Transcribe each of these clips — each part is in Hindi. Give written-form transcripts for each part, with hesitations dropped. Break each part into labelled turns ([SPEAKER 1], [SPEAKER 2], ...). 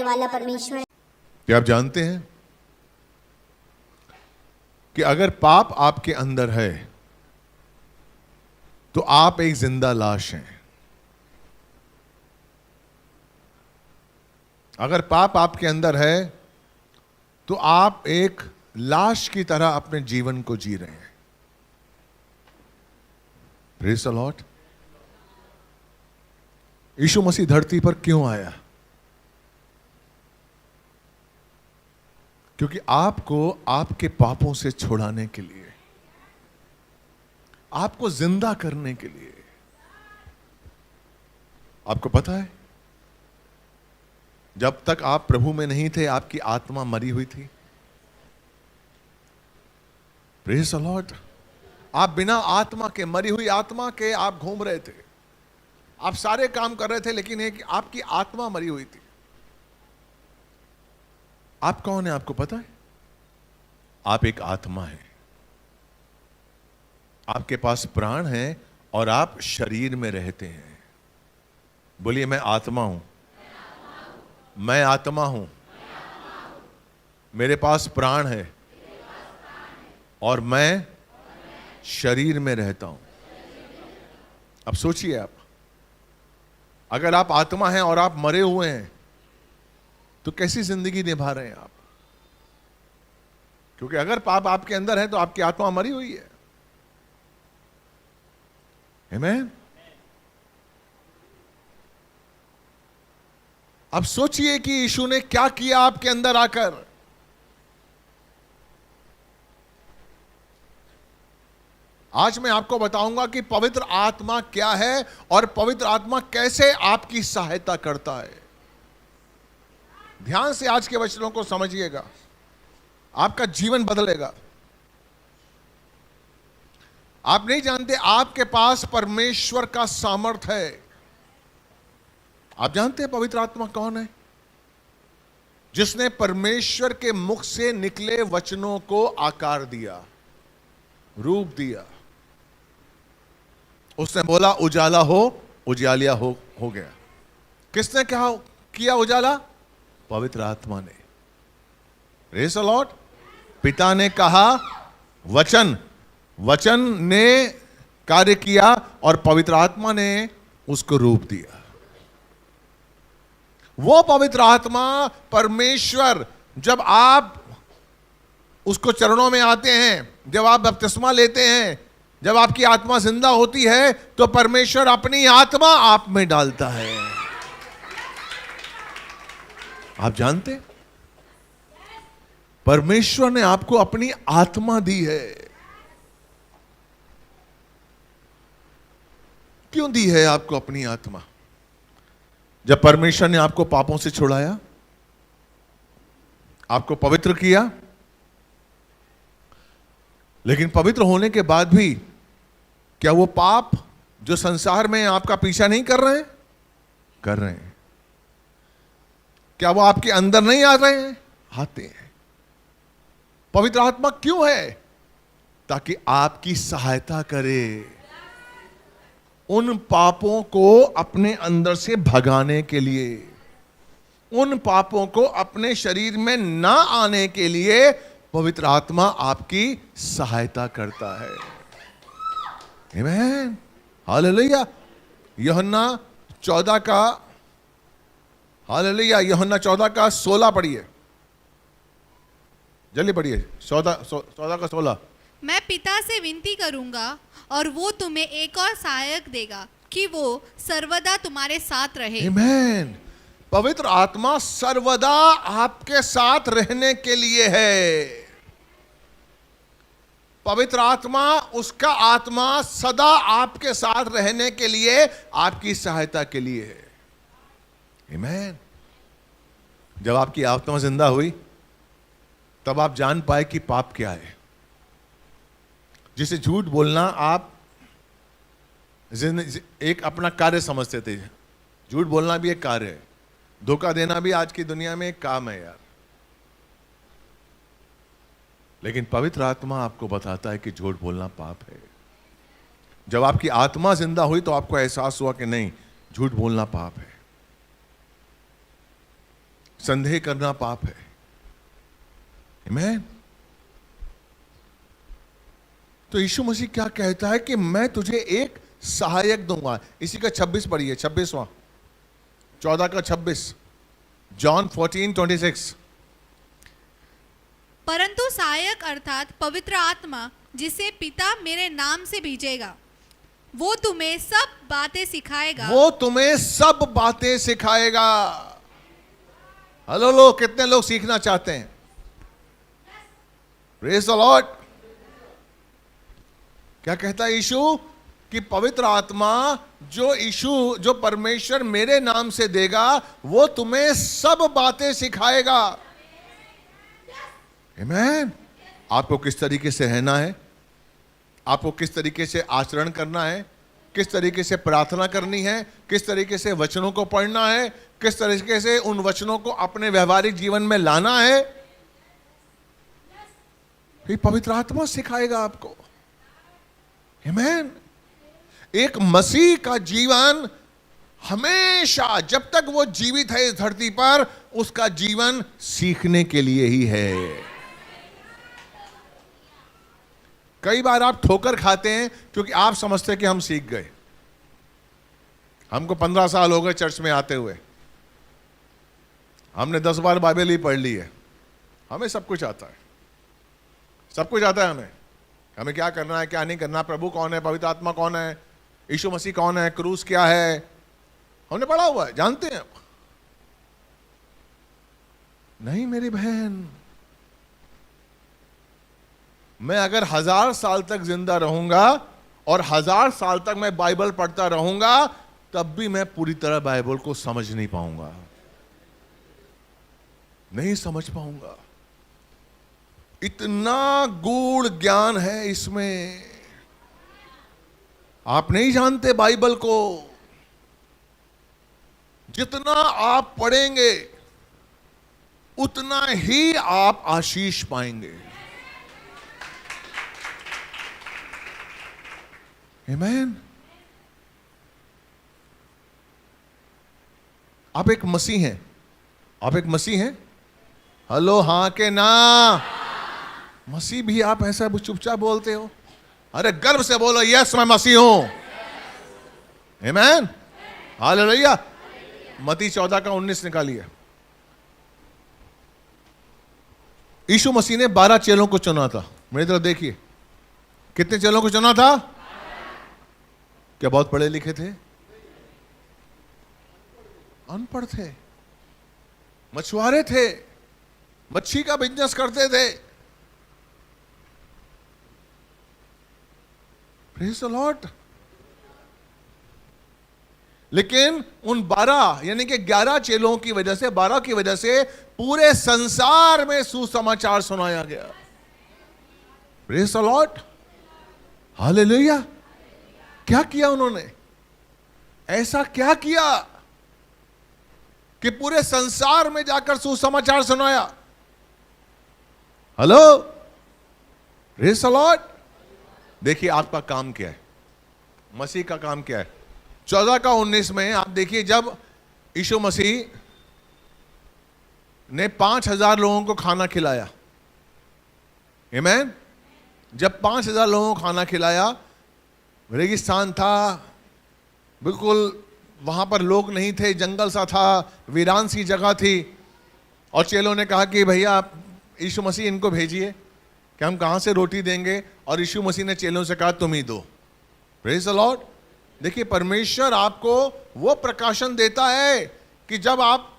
[SPEAKER 1] वाला परमेश्वर।
[SPEAKER 2] क्या आप जानते हैं कि अगर पाप आपके अंदर है तो आप एक जिंदा लाश हैं। अगर पाप आपके अंदर है तो आप एक लाश की तरह अपने जीवन को जी रहे हैं। Praise the Lord. Yeshu Masih धरती पर क्यों आया? क्योंकि आपको आपके पापों से छुड़ाने के लिए, आपको जिंदा करने के लिए। आपको पता है, जब तक आप प्रभु में नहीं थे आपकी आत्मा मरी हुई थी। Praise the Lord. आप बिना आत्मा के, मरी हुई आत्मा के आप घूम रहे थे, आप सारे काम कर रहे थे, लेकिन एक आपकी आत्मा मरी हुई थी। आप कौन है आपको पता है? आप एक आत्मा है। आपके पास प्राण है और आप शरीर में रहते हैं। बोलिए, मैं आत्मा हूं, मैं आत्मा हूं, मेरे पास प्राण है और मैं शरीर में रहता हूं। अब सोचिए, आप अगर आप आत्मा हैं और आप मरे हुए हैं तो कैसी जिंदगी निभा रहे हैं आप? क्योंकि अगर पाप आपके अंदर है तो आपकी आत्मा मरी हुई है। आमीन। अब सोचिए कि यीशु ने क्या किया आपके अंदर आकर। आज मैं आपको बताऊंगा कि पवित्र आत्मा क्या है और पवित्र आत्मा कैसे आपकी सहायता करता है। ध्यान से आज के वचनों को समझिएगा, आपका जीवन बदलेगा। आप नहीं जानते आपके पास परमेश्वर का सामर्थ है। आप जानते हैं पवित्र आत्मा कौन है? जिसने परमेश्वर के मुख से निकले वचनों को आकार दिया, रूप दिया। उसने बोला उजाला हो, उजालिया हो गया। किसने कहा किया उजाला? पवित्र आत्मा ने। Praise the Lord. पिता ने कहा, वचन ने कार्य किया और पवित्र आत्मा ने उसको रूप दिया। वो पवित्र आत्मा परमेश्वर, जब आप उसको चरणों में आते हैं, जब आप बपतिस्मा लेते हैं, जब आपकी आत्मा जिंदा होती है, तो परमेश्वर अपनी आत्मा आप में डालता है। आप जानते, परमेश्वर ने आपको अपनी आत्मा दी है। क्यों दी है आपको अपनी आत्मा? जब परमेश्वर ने आपको पापों से छुड़ाया, आपको पवित्र किया, लेकिन पवित्र होने के बाद भी क्या वो पाप जो संसार में आपका पीछा नहीं कर रहे हैं? कर रहे हैं। क्या वो आपके अंदर नहीं आ रहे हैं? आते हैं। पवित्र आत्मा क्यों है? ताकि आपकी सहायता करे उन पापों को अपने अंदर से भगाने के लिए, उन पापों को अपने शरीर में ना आने के लिए पवित्र आत्मा आपकी सहायता करता है। आमीन। हालेलुया। यूहन्ना 14 का, हालेलुया, यूहन्ना 14 का 16 पढ़िए, जल्दी पढ़िए। 14 का 16।
[SPEAKER 3] मैं पिता से विनती करूंगा और वो तुम्हें एक और सहायक देगा कि वो सर्वदा तुम्हारे साथ रहे।
[SPEAKER 2] आमीन। पवित्र आत्मा सर्वदा आपके साथ रहने के लिए है। पवित्र आत्मा, उसका आत्मा सदा आपके साथ रहने के लिए, आपकी सहायता के लिए है। आमीन। जब आपकी आत्मा जिंदा हुई तब आप जान पाए कि पाप क्या है। जिसे झूठ बोलना आप एक अपना कार्य समझते थे। झूठ बोलना भी एक कार्य है, धोखा देना भी आज की दुनिया में एक काम है यार। लेकिन पवित्र आत्मा आपको बताता है कि झूठ बोलना पाप है। जब आपकी आत्मा जिंदा हुई तो आपको एहसास हुआ कि नहीं, झूठ बोलना पाप है। संदेह करना पाप है। आमीन। तो यीशु मसीह क्या कहता है कि मैं तुझे एक सहायक दूंगा। इसी का 26 पढ़िए, 26वां 14 का 26, जॉन 14:26।
[SPEAKER 3] परंतु सहायक अर्थात पवित्र आत्मा जिसे पिता मेरे नाम से भेजेगा, वो तुम्हें सब बातें सिखाएगा।
[SPEAKER 2] वो तुम्हें सब बातें सिखाएगा। हेलो लोग, कितने लोग सीखना चाहते हैं? Praise the Lord. क्या कहता है यीशु कि पवित्र आत्मा जो परमेश्वर मेरे नाम से देगा, वो तुम्हें सब बातें सिखाएगा। आमीन। आपको किस तरीके से रहना है, आपको किस तरीके से आचरण करना है, किस तरीके से प्रार्थना करनी है, किस तरीके से वचनों को पढ़ना है, किस तरीके से उन वचनों को अपने व्यवहारिक जीवन में लाना है, ये पवित्र आत्मा सिखाएगा आपको। आमीन। एक मसीह का जीवन हमेशा, जब तक वो जीवित है इस धरती पर, उसका जीवन सीखने के लिए ही है। कई बार आप ठोकर खाते हैं क्योंकि आप समझते हैं कि हम सीख गए। हमको 15 साल हो गए चर्च में आते हुए, हमने 10 बार बाइबल ही पढ़ ली है, हमें सब कुछ आता है, सब कुछ आता है हमें क्या करना है, क्या नहीं करना, प्रभु कौन है, पवित्र आत्मा कौन है, यीशु मसीह कौन है, क्रूस क्या है, हमने पढ़ा हुआ है, जानते हैं। नहीं मेरी बहन, मैं अगर 1000 साल तक जिंदा रहूंगा और 1000 साल तक मैं बाइबल पढ़ता रहूंगा, तब भी मैं पूरी तरह बाइबल को समझ नहीं पाऊंगा, नहीं समझ पाऊंगा। इतना गूढ़ ज्ञान है इसमें, आप नहीं जानते बाइबल को। जितना आप पढ़ेंगे उतना ही आप आशीष पाएंगे। आमीन। आप एक मसीह हैं, आप एक मसीह हैं। हेलो, हाँ के ना? मसीह भी आप ऐसा चुपचाप बोलते हो? अरे गर्व से बोलो, यस मैं मसीह हूं। आमीन, हालेलुया। मत्ती 14 का 19 निकालिए। यीशु मसीह ने 12 चेलों को चुना था। मेरी तरफ देखिए, कितने चेलों को चुना था? क्या बहुत पढ़े लिखे थे? अनपढ़ थे, मछुआरे थे, मच्छी का बिजनेस करते थे। Praise the Lord. लेकिन उन 12 यानी कि 11 चेलों की वजह से, 12 की वजह से पूरे संसार में सुसमाचार सुनाया गया। Praise the Lord, hallelujah. क्या किया उन्होंने? ऐसा क्या किया कि पूरे संसार में जाकर सुसमाचार सुनाया? Hello, praise the Lord. देखिए आपका काम क्या है, मसीह का काम क्या है। 14 का 19 में आप देखिए, जब यीशु मसीह ने 5000 लोगों को खाना खिलाया, आमीन। जब 5000 लोगों को खाना खिलाया, रेगिस्तान था, बिल्कुल वहां पर लोग नहीं थे, जंगल सा था, वीरान सी जगह थी। और चेलों ने कहा कि भैया यीशु मसीह इनको भेजिए कि हम कहां से रोटी देंगे। और यीशु मसीह ने चेलों से कहा तुम ही दो। Praise the Lord. देखिए परमेश्वर आपको वो प्रकाशन देता है कि जब आप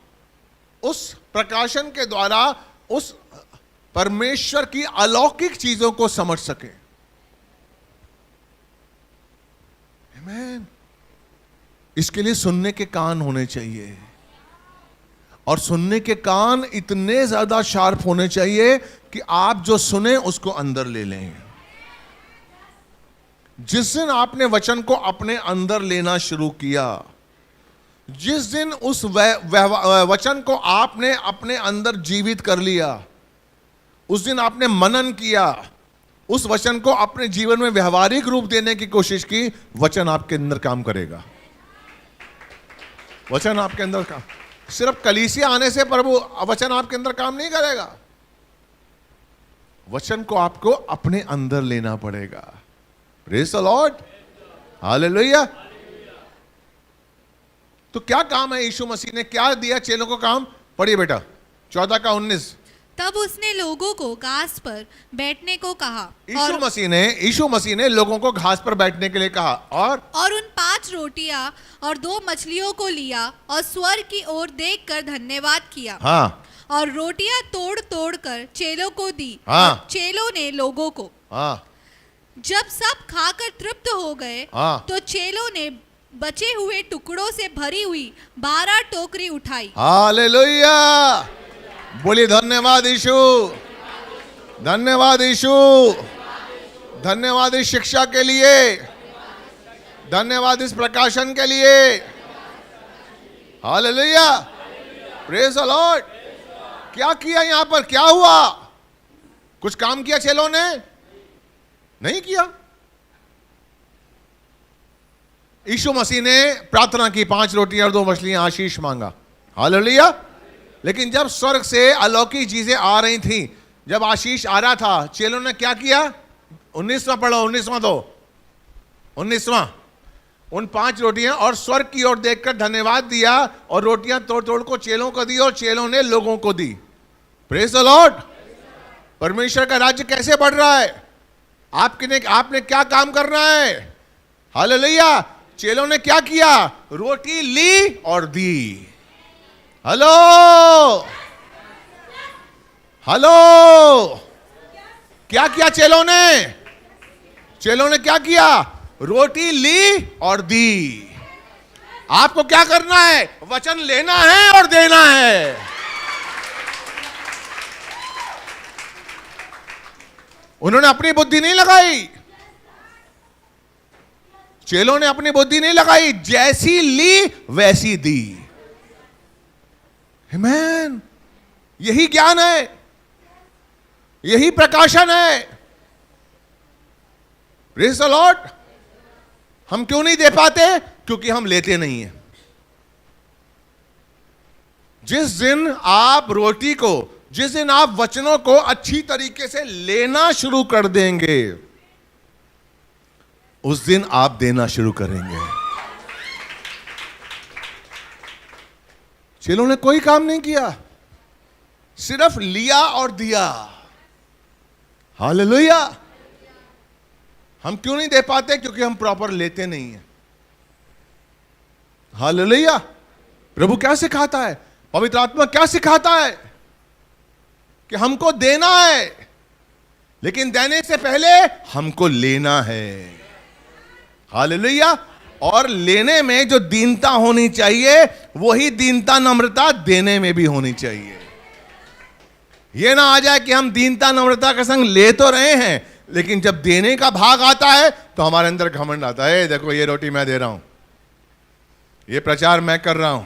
[SPEAKER 2] उस प्रकाशन के द्वारा उस परमेश्वर की अलौकिक चीजों को समझ सकें। आमीन। इसके लिए सुनने के कान होने चाहिए, और सुनने के कान इतने ज्यादा शार्प होने चाहिए कि आप जो सुने उसको अंदर ले लें। जिस दिन आपने वचन को अपने अंदर लेना शुरू किया, जिस दिन उस वचन को आपने अपने अंदर जीवित कर लिया, उस दिन आपने मनन किया, उस वचन को अपने जीवन में व्यवहारिक रूप देने की कोशिश की, वचन आपके अंदर काम करेगा। वचन आपके अंदर काम। सिर्फ कलीसिया आने से प्रभु वचन आपके अंदर काम नहीं करेगा। वचन को आपको अपने अंदर लेना पड़ेगा। Praise the Lord, hallelujah. तो क्या काम है यीशु मसीह ने क्या दिया चेलों को काम? पढ़िए बेटा 14 का 19।
[SPEAKER 3] तब उसने लोगों को घास पर बैठने को कहा
[SPEAKER 2] यीशु मसीह ने लोगों को घास पर बैठने के लिए कहा
[SPEAKER 3] और उन 5 रोटियां और 2 मछलियों को लिया और स्वर्ग की ओर देखकर धन्यवाद किया।
[SPEAKER 2] हाँ,
[SPEAKER 3] और रोटियां तोड़ तोड़ कर चेलों को दी।
[SPEAKER 2] हाँ,
[SPEAKER 3] और चेलों ने लोगों को।
[SPEAKER 2] हाँ,
[SPEAKER 3] जब सब खाकर तृप्त हो गए,
[SPEAKER 2] हाँ,
[SPEAKER 3] तो चेलों ने बचे हुए टुकड़ों से भरी हुई 12 टोकरी उठाई।
[SPEAKER 2] हालेलुया। बोलिए धन्यवाद यीशु, धन्यवाद यीशु, धन्यवाद इस शिक्षा के लिए, धन्यवाद इस प्रकाशन के लिए। Hallelujah, praise the Lord. क्या किया यहां पर? क्या हुआ? कुछ काम किया चेलों ने? नहीं किया। यीशु मसीह ने प्रार्थना की, 5 रोटियां और 2 मछलियां, आशीष मांगा। हालेलुया। लेकिन जब स्वर्ग से अलौकिक चीजें आ रही थी, जब आशीष आ रहा था, चेलों ने क्या किया? 19वां पढ़ो, 19वां दो, 19वां। उन 5 रोटियां और स्वर्ग की ओर देखकर धन्यवाद दिया और रोटियां तोड़ तोड़ को चेलों को दी और चेलों ने लोगों को दी। Praise the Lord. परमेश्वर का राज्य कैसे बढ़ रहा है? आपने क्या काम करना है? हालेलुया। चेलों ने क्या किया? रोटी ली और दी। हेलो, हेलो, क्या किया चेलों ने? चेलों ने क्या किया? रोटी ली और दी। आपको क्या करना है? वचन लेना है और देना है। उन्होंने अपनी बुद्धि नहीं लगाई, चेलों ने अपनी बुद्धि नहीं लगाई, जैसी ली वैसी दी। आमेन। यही ज्ञान है, यही प्रकाशन है। Praise the Lord. हम क्यों नहीं दे पाते? क्योंकि हम लेते नहीं हैं। जिस दिन आप रोटी को, जिस दिन आप वचनों को अच्छी तरीके से लेना शुरू कर देंगे, उस दिन आप देना शुरू करेंगे। चेलों ने कोई काम नहीं किया, सिर्फ लिया और दिया। हालेलुया। हम क्यों नहीं दे पाते? क्योंकि हम प्रॉपर लेते नहीं हैं। हालेलुया। प्रभु क्या सिखाता है? पवित्र आत्मा क्या सिखाता है? कि हमको देना है, लेकिन देने से पहले हमको लेना है। हालेलुया। और लेने में जो दीनता होनी चाहिए, वही दीनता नम्रता देने में भी होनी चाहिए। ये ना आ जाए कि हम दीनता नम्रता के संग ले तो रहे हैं, लेकिन जब देने का भाग आता है तो हमारे अंदर घमंड आता है। देखो, ये रोटी मैं दे रहा हूं, ये प्रचार मैं कर रहा हूं,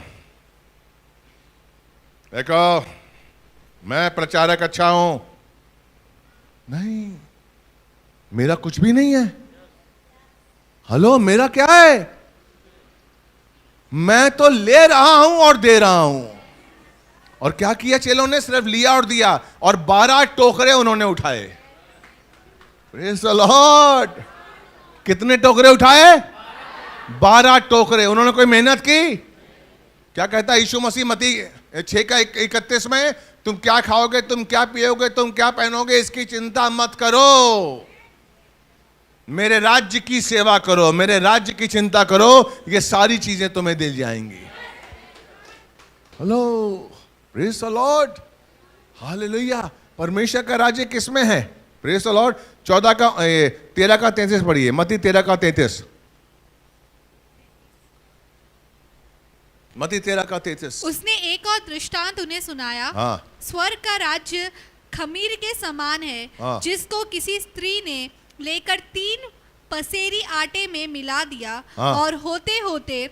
[SPEAKER 2] देखो मैं प्रचारक अच्छा हूं। नहीं, मेरा कुछ भी नहीं है। हेलो, मेरा क्या है? मैं तो ले रहा हूं और दे रहा हूं। और क्या किया चेलों ने? सिर्फ लिया और दिया, और 12 टोकरे उन्होंने उठाए। Praise the Lord. कितने टोकरे उठाए? 12 टोकरे। उन्होंने कोई मेहनत की? क्या कहता है यीशु मसीह मत्ती 6 का 31 में? तुम क्या खाओगे, तुम क्या पियोगे, तुम क्या पहनोगे, इसकी चिंता मत करो। मेरे राज्य की सेवा करो, मेरे राज्य की चिंता करो, ये सारी चीजें तुम्हें दे जाएंगी। Hello, praise the Lord, hallelujah. परमेश्वर का राज्य किसमें है? Praise the Lord. 13 का 33 पढ़िए, मत्ती 13 का 33। मत्ती 13 का 33।
[SPEAKER 3] उसने एक और दृष्टांत उन्हें सुनाया।
[SPEAKER 2] हाँ।
[SPEAKER 3] स्वर्ग का राज्य खमीर के समान है,
[SPEAKER 2] हाँ।
[SPEAKER 3] जिसको किसी स्त्री ने लेकर 3 पसेरी आटे में मिला दिया।
[SPEAKER 2] हाँ।
[SPEAKER 3] और होते होते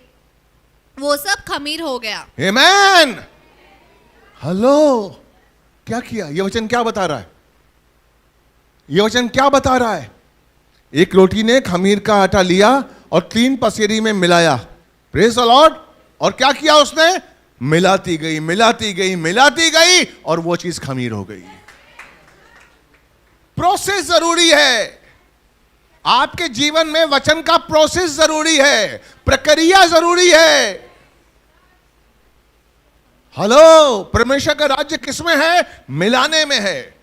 [SPEAKER 3] वो सब खमीर हो गया।
[SPEAKER 2] आमेन। हेलो, क्या किया? ये वचन क्या बता रहा है? ये वचन क्या बता रहा है? एक रोटी ने खमीर का आटा लिया और 3 पसेरी में मिलाया। Praise the Lord. और क्या किया उसने? मिलाती गई, मिलाती गई, मिलाती गई, और वो चीज खमीर हो गई। प्रोसेस जरूरी है। आपके जीवन में वचन का प्रोसेस जरूरी है, प्रक्रिया जरूरी है। हेलो, परमेश्वर का राज्य किसमें है? मिलाने में है।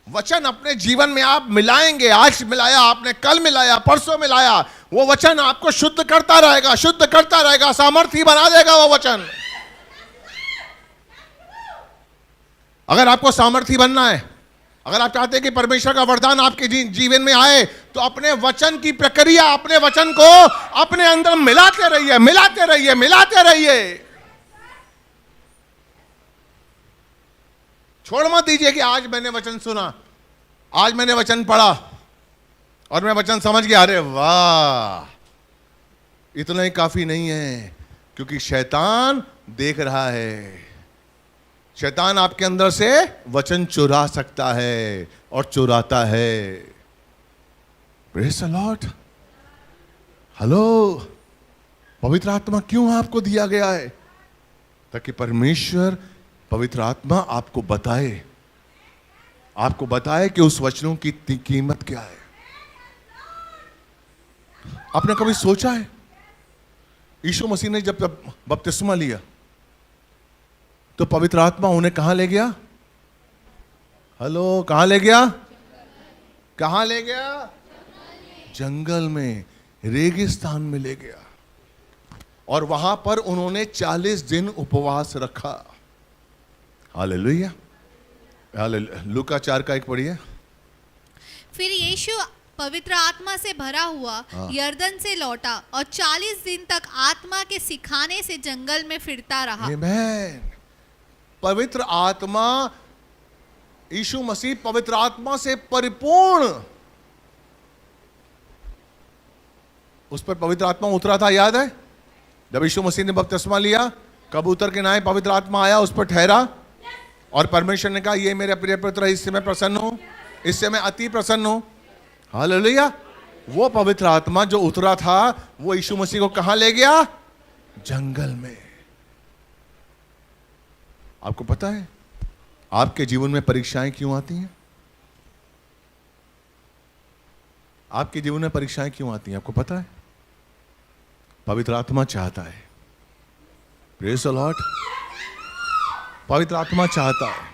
[SPEAKER 2] वचन अपने जीवन में आप मिलाएंगे। आज मिलाया आपने, कल मिलाया, परसों मिलाया, वो वचन आपको शुद्ध करता रहेगा, शुद्ध करता रहेगा, सामर्थी बना देगा वो वचन। अगर आपको सामर्थी बनना है, अगर आप चाहते हैं कि परमेश्वर का वरदान आपके जीवन में आए, तो अपने वचन की प्रक्रिया, अपने वचन को अपने अंदर मिलाते रहिए, मिलाते रहिए, मिलाते रहिए। छोड़ मत दीजिए कि आज मैंने वचन सुना, आज मैंने वचन पढ़ा और मैं वचन समझ गया, अरे वाह, इतना ही काफी नहीं है, क्योंकि शैतान देख रहा है। शैतान आपके अंदर से वचन चुरा सकता है और चुराता है। Praise the Lord. हेलो, पवित्र आत्मा क्यों आपको दिया गया है? ताकि परमेश्वर, पवित्र आत्मा आपको बताए कि उस वचनों की कीमत क्या है। आपने कभी सोचा है, यीशु मसीह ने जब बपतिस्मा लिया तो पवित्र आत्मा उन्हें कहां ले गया? हेलो, कहां ले गया? कहां ले गया? जंगल में, रेगिस्तान में ले गया, और वहां पर उन्होंने 40 दिन उपवास रखा। हालेलुया। लूका 4:1 पढ़िए।
[SPEAKER 3] फिर यीशु पवित्र आत्मा से भरा हुआ यरदन से लौटा और 40 दिन तक आत्मा के सिखाने से जंगल में फिरता रहा।
[SPEAKER 2] आमीन। पवित्र आत्मा, यीशु मसीह पवित्र आत्मा से परिपूर्ण, उस पर पवित्र आत्मा उतरा था, याद है? जब यीशु मसीह ने बपतिस्मा लिया, कबूतर के नाए पवित्र आत्मा आया, उस पर ठहरा, और परमेश्वर ने कहा, ये मेरे प्रिय पुत्र है, इससे मैं प्रसन्न हूं, इससे मैं अति प्रसन्न हूं। हालेलुया। वो पवित्र आत्मा जो उतरा था, वो यीशु मसीह को कहां ले गया? जंगल में। आपको पता है आपके जीवन में परीक्षाएं क्यों आती हैं? आपके जीवन में परीक्षाएं क्यों आती हैं? आपको पता है? पवित्र आत्मा चाहता है। Praise the Lord. पवित्र आत्मा चाहता है।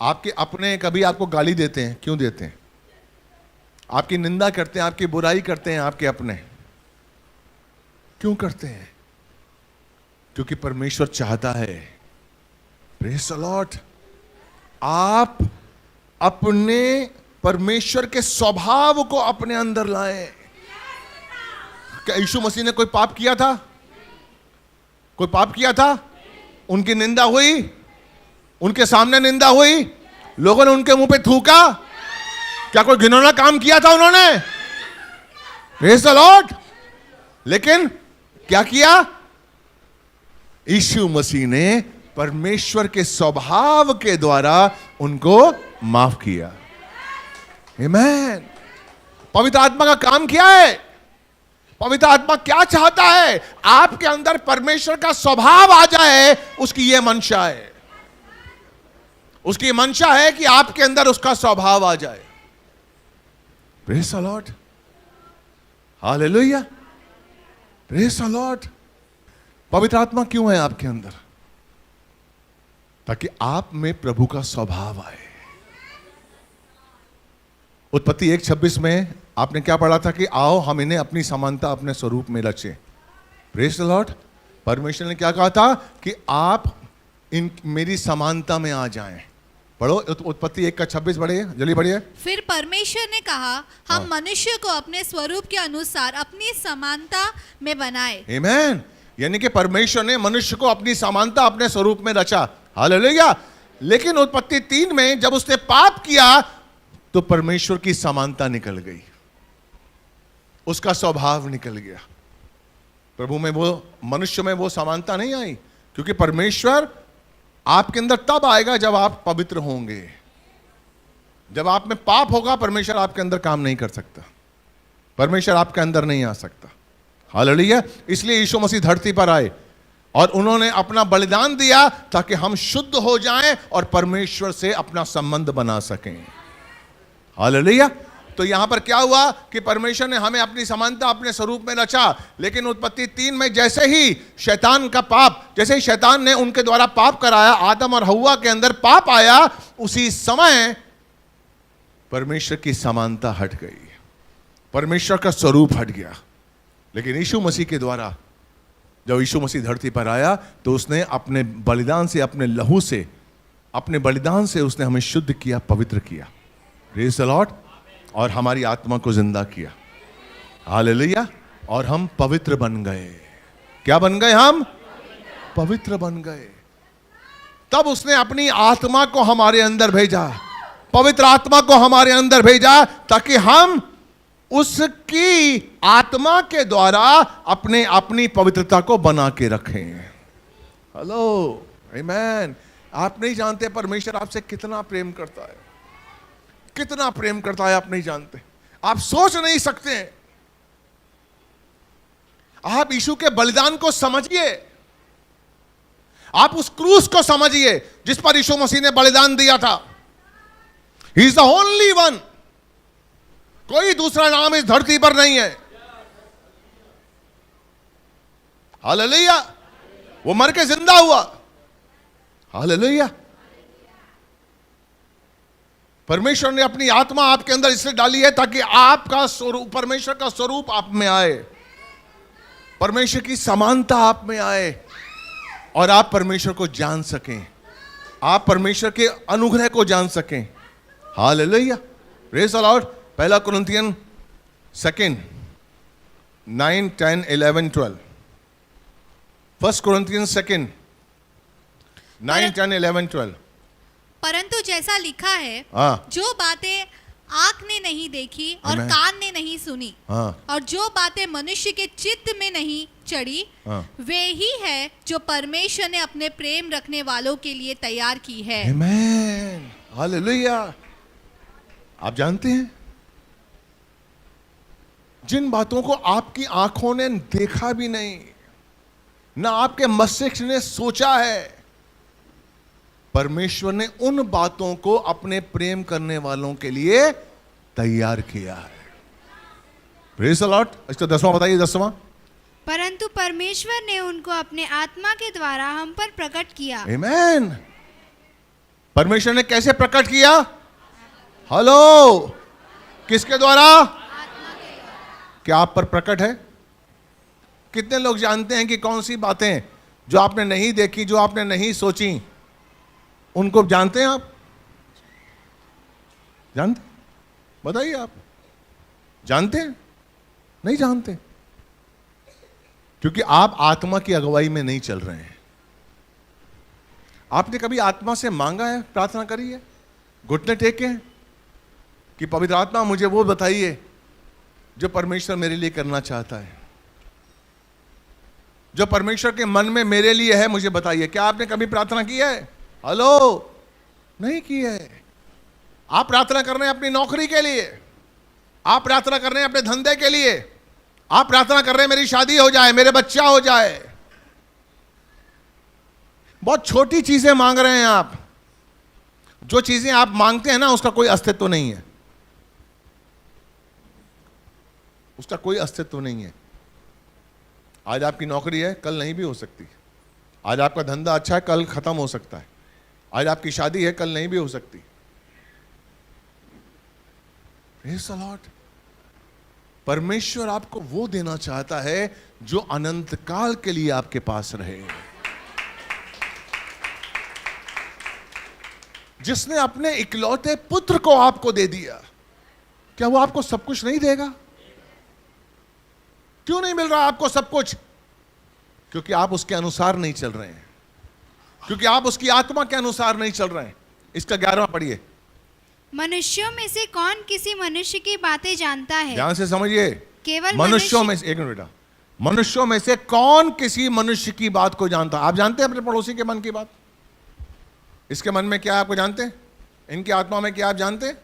[SPEAKER 2] आपके अपने कभी आपको गाली देते हैं, क्यों देते हैं? आपकी निंदा करते हैं, आपकी बुराई करते हैं, आपके अपने क्यों करते हैं? क्योंकि परमेश्वर चाहता है, प्रेज़ द लॉर्ड, आप अपने परमेश्वर के स्वभाव को अपने अंदर लाएं। क्या यीशु मसीह ने कोई पाप किया था? कोई पाप किया था? उनकी निंदा हुई, उनके सामने निंदा हुई, लोगों ने उनके मुंह पे थूका। क्या कोई घिनौना काम किया था उन्होंने? Praise the Lord. लेकिन क्या किया? यीशु मसीह ने परमेश्वर के स्वभाव के द्वारा उनको माफ किया। आमीन। पवित्र आत्मा का काम क्या है? पवित्र आत्मा क्या चाहता है? आपके अंदर परमेश्वर का स्वभाव आ जाए, उसकी यह मंशा है। उसकी मंशा है कि आपके अंदर उसका स्वभाव आ जाए। Praise the Lord. Hallelujah. Praise the Lord. पवित्र आत्मा क्यों है आपके अंदर? ताकि आप में प्रभु का स्वभाव आए। उत्पत्ति 1:26 में आपने क्या पढ़ा था कि आओ हम इन्हें अपनी समानता, अपने स्वरूप में रचे। Praise the Lord. परमेश्वर ने क्या कहा था कि आप इन मेरी समानता में आ जाएं। पढ़ो उत्पत्ति 1:26 पढ़िए, जल्दी पढ़िए।
[SPEAKER 3] फिर परमेश्वर ने कहा, हम मनुष्य को अपने स्वरूप के अनुसार अपनी समानता में बनाए।
[SPEAKER 2] आमीन। यानी कि परमेश्वर ने मनुष्य को अपनी समानता, अपने स्वरूप में रचा। हालेलुया। लेकिन उत्पत्ति 3 में जब उसने पाप किया तो परमेश्वर की समानता निकल गई, उसका स्वभाव निकल गया। प्रभु में वो, मनुष्य में वो समानता नहीं आई, क्योंकि परमेश्वर आपके अंदर तब आएगा जब आप पवित्र होंगे। जब आप में पाप होगा, परमेश्वर आपके अंदर काम नहीं कर सकता, परमेश्वर आपके अंदर नहीं आ सकता। हालेलुया। इसलिए यीशु मसीह धरती पर आए और उन्होंने अपना बलिदान दिया ताकि हम शुद्ध हो जाएं और परमेश्वर से अपना संबंध बना सकें। हालेलुया। तो यहां पर क्या हुआ कि परमेश्वर ने हमें अपनी समानता अपने स्वरूप में रचा, लेकिन उत्पत्ति 3 में जैसे ही शैतान का पाप, जैसे ही शैतान ने उनके द्वारा पाप कराया, आदम और हव्वा के अंदर पाप आया, उसी समय परमेश्वर की समानता हट गई, परमेश्वर का स्वरूप हट गया। लेकिन यीशु मसीह के द्वारा जब यीशु मसीह धरती पर आया तो उसने अपने बलिदान से, अपने लहू से, अपने बलिदान से उसने हमें शुद्ध किया, पवित्र किया। Praise the Lord. और हमारी आत्मा को जिंदा किया। हालेलुया। और हम पवित्र बन गए। क्या बन गए? हम पवित्र बन गए। तब उसने अपनी आत्मा को हमारे अंदर भेजा, पवित्र आत्मा को हमारे अंदर भेजा, ताकि हम उसकी आत्मा के द्वारा अपनी पवित्रता को बना के रखें। हेलो, आमीन। आप नहीं जानते परमेश्वर आपसे कितना प्रेम करता है, कितना प्रेम करता है, आप नहीं जानते, आप सोच नहीं सकते। आप यीशु के बलिदान को समझिए, आप उस क्रूस को समझिए जिस पर यीशु मसीह ने बलिदान दिया था। He is the only one, कोई दूसरा नाम इस धरती पर नहीं है। हालेलुया। वो मर के जिंदा हुआ। हालेलुया। परमेश्वर ने अपनी आत्मा आपके अंदर इसलिए डाली है ताकि आपका स्वरूप, परमेश्वर का स्वरूप आप में आए, परमेश्वर की समानता आप में आए और आप परमेश्वर को जान सकें, आप परमेश्वर के अनुग्रह को जान सकें। हालेलुया। Praise the Lord. पहला कुरिन्थियन 2 9 10 11 12। 1 Corinthians 2 9 10 11 12।
[SPEAKER 3] परंतु जैसा लिखा है,
[SPEAKER 2] हाँ।
[SPEAKER 3] जो बातें आंख ने नहीं देखी और
[SPEAKER 2] Amen।
[SPEAKER 3] कान ने नहीं सुनी,
[SPEAKER 2] हाँ।
[SPEAKER 3] और जो बातें मनुष्य के चित्त में नहीं चढ़ी,
[SPEAKER 2] हाँ।
[SPEAKER 3] वे ही है जो परमेश्वर ने अपने प्रेम रखने वालों के लिए तैयार की है।
[SPEAKER 2] आमीन। हालेलुया। आप जानते हैं जिन बातों को आपकी आंखों ने देखा भी नहीं, ना आपके मस्तिष्क ने सोचा है, परमेश्वर ने उन बातों को अपने प्रेम करने वालों के लिए तैयार किया है। Praise the Lord. इसका 10वां बताइए, 10वां।
[SPEAKER 1] परंतु परमेश्वर ने उनको अपने आत्मा के द्वारा हम पर प्रकट किया।
[SPEAKER 2] आमीन। परमेश्वर ने कैसे प्रकट किया? हेलो, किसके द्वारा? क्या आप पर प्रकट है? कितने लोग जानते हैं कि कौन सी बातें जो आपने नहीं देखी, जो आपने नहीं सोची, उनको जानते हैं आप? जानते? बताइए, आप जानते हैं? नहीं जानते, क्योंकि आप आत्मा की अगुवाई में नहीं चल रहे हैं। आपने कभी आत्मा से मांगा है, प्रार्थना करी है, घुटने टेके हैं कि पवित्र आत्मा मुझे वो बताइए जो परमेश्वर मेरे लिए करना चाहता है, जो परमेश्वर के मन में मेरे लिए है, मुझे बताइए। क्या आपने कभी प्रार्थना की है? हेलो, नहीं की है। आप प्रार्थना कर रहे हैं अपनी नौकरी के लिए, आप प्रार्थना कर रहे हैं अपने धंधे के लिए, आप प्रार्थना कर रहे हैं मेरी शादी हो जाए, मेरे बच्चा हो जाए। बहुत छोटी चीजें मांग रहे हैं आप। जो चीजें आप मांगते हैं ना, उसका कोई अस्तित्व नहीं है, उसका कोई अस्तित्व नहीं है। आज आपकी नौकरी है, कल नहीं भी हो सकती। आज आपका धंधा अच्छा है, कल खत्म हो सकता है। आज आपकी शादी है, कल नहीं भी हो सकती। Praise the Lord. परमेश्वर आपको वो देना चाहता है जो अनंत काल के लिए आपके पास रहे। जिसने अपने इकलौते पुत्र को आपको दे दिया, क्या वो आपको सब कुछ नहीं देगा? क्यों नहीं मिल रहा आपको सब कुछ? क्योंकि आप उसके अनुसार नहीं चल रहे हैं, क्योंकि आप उसकी आत्मा के अनुसार नहीं चल रहे हैं। इसका 11वां पढ़िए।
[SPEAKER 1] मनुष्यों में से कौन किसी मनुष्य की बातें जानता है?
[SPEAKER 2] ध्यान से समझिए।
[SPEAKER 1] केवल
[SPEAKER 2] मनुष्यों में से, एक मिनट बेटा, मनुष्यों में से कौन किसी मनुष्य की बात को जानता? आप जानते हैं अपने पड़ोसी के मन की बात? इसके मन में क्या है आपको जानते हैं? इनकी आत्मा में क्या आप जानते हैं?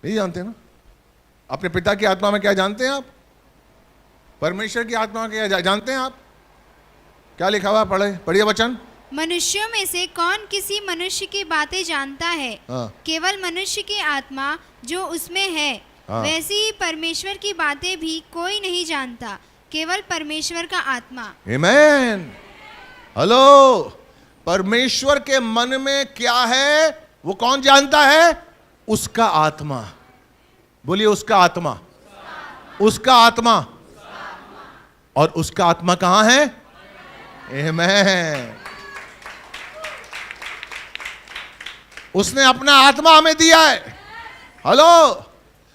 [SPEAKER 2] नहीं जानते ना। अपने पिता की आत्मा में क्या जानते हैं आप? परमेश्वर की आत्मा क्या जानते हैं आप? क्या लिखा हुआ? पढ़िए वचन।
[SPEAKER 1] मनुष्यों में से कौन किसी मनुष्य की बातें जानता है?
[SPEAKER 2] हाँ।
[SPEAKER 1] केवल मनुष्य की आत्मा जो उसमें है।
[SPEAKER 2] हाँ।
[SPEAKER 1] वैसे ही परमेश्वर की बातें भी कोई नहीं जानता, केवल परमेश्वर का आत्मा।
[SPEAKER 2] आमेन। हेलो, परमेश्वर के मन में क्या है वो कौन जानता है? उसका आत्मा। बोलिए, उसका आत्मा। उसका आत्मा। और उसका आत्मा कहां है? आमेन। उसने अपना आत्मा हमें दिया है। हेलो,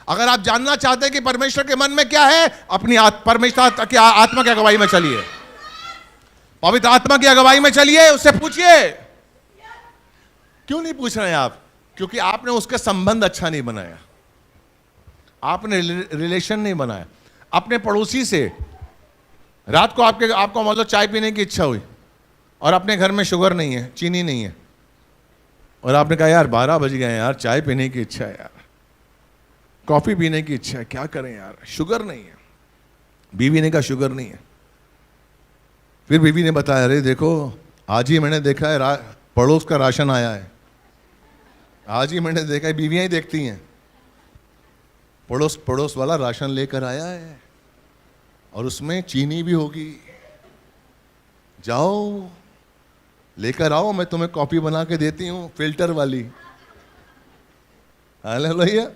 [SPEAKER 2] अगर आप जानना चाहते हैं कि परमेश्वर के मन में क्या है, अपनी परमेश्वर की आत्मा की अगुवाई में चलिए, पवित्र आत्मा की अगुवाई में चलिए, उससे पूछिए। क्यों नहीं पूछ रहे हैं आप? क्योंकि आपने उसका संबंध अच्छा नहीं बनाया, आपने रिलेशन नहीं बनाया। अपने पड़ोसी से रात को आपको मतलब चाय पीने की इच्छा हुई और अपने घर में शुगर नहीं है, चीनी नहीं है, और आपने कहा यार 12 बज गए यार, चाय पीने की इच्छा है यार, कॉफी पीने की इच्छा है, क्या करें यार, शुगर नहीं है। बीवी ने कहा शुगर नहीं है। फिर बीवी ने बताया अरे देखो आज ही मैंने देखा है पड़ोस का राशन आया है, आज ही मैंने देखा है, बीवियां ही देखती हैं, पड़ोस वाला राशन लेकर आया है और उसमें चीनी भी होगी, जाओ लेकर आओ, मैं तुम्हें कॉफी बना के देती हूं फिल्टर वाली। हालेलुया।